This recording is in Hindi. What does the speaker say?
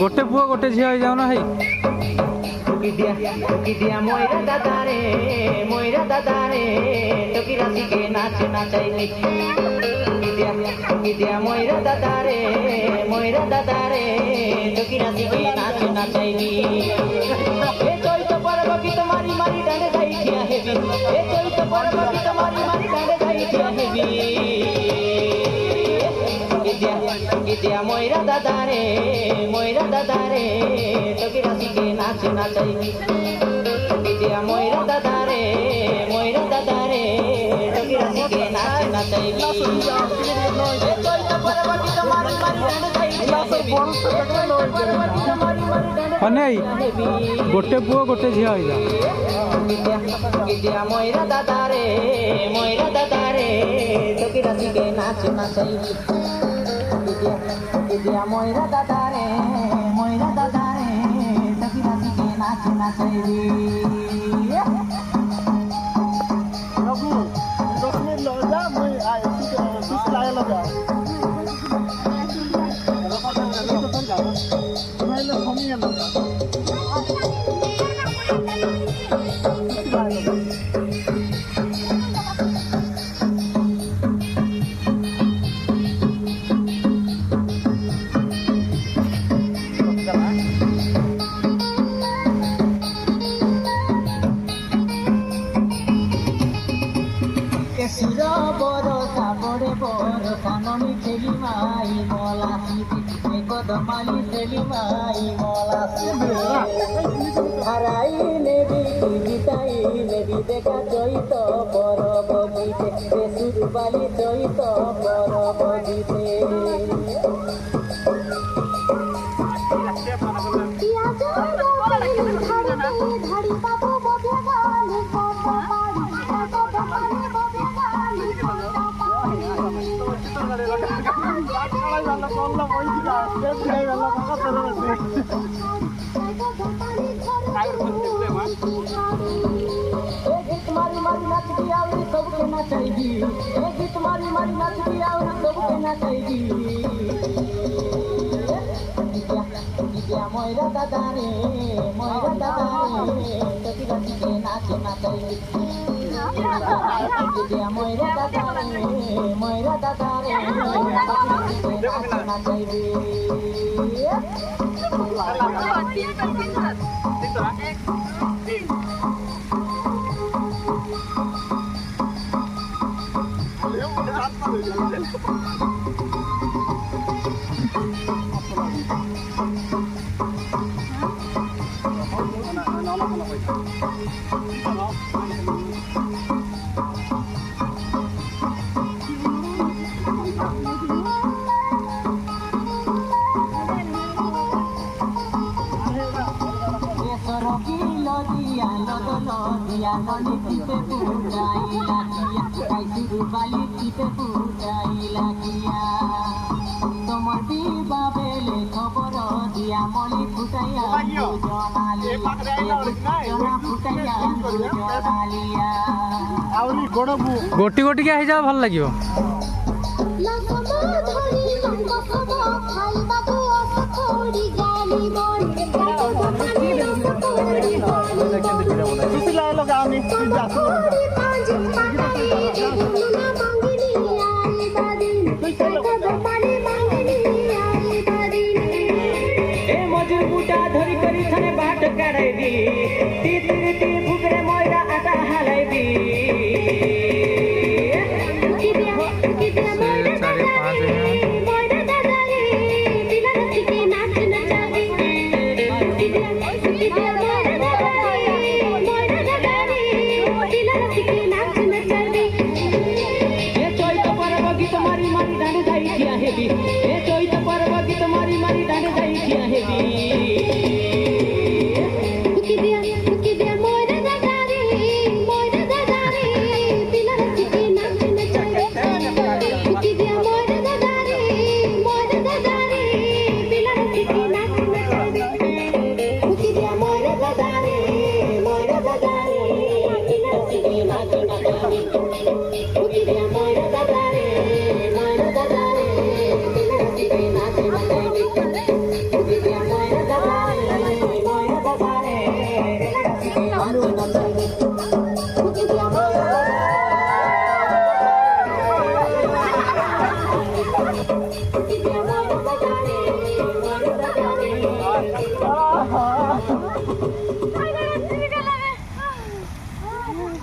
गोटे पुओ गोटे झील हो जाओ ना भाई मोइरा दादा रे टोकी राशि के नाच नाचाइली मोइरा दादा रे टोकी राशि के नाच नाचाइली ए चोइतो परब की तुम्हारी मारी डांडे जाई खिया हेबी ए चोइतो परब की तुम्हारी मारी डांडे जाई खिया हेबी मोइरा दादा रे टोकी राशि के नाच नाचाइली मोइरा दादा रे टोकी राशि के नाच नाचाइली गोटे पुओ गोटे झील हो जाओ मोइरा दादा रे टोकी राशि के नाच नाचाइली मोइरा दादा रे टोकी राशि के नाच नाचाइली Kanoni teli mai mola eko damali teli mai mola harai nebi bitai nebi deka joito boro bogite besuru bali joito boro bogite dhari papo bobe gale papa मारी नाच दिया सबके नाचेगी गीत मारी नाच दिया सबके नाचेगी मोइरा दादा रे टोकी राशि के नाच नाचेगी मोइरा दादा रे नाच नाचेगी गोटी गोटी क्या हिसाब भल लगे बाट कराइदी ती फुकरे मोइरा आटा हालाइदी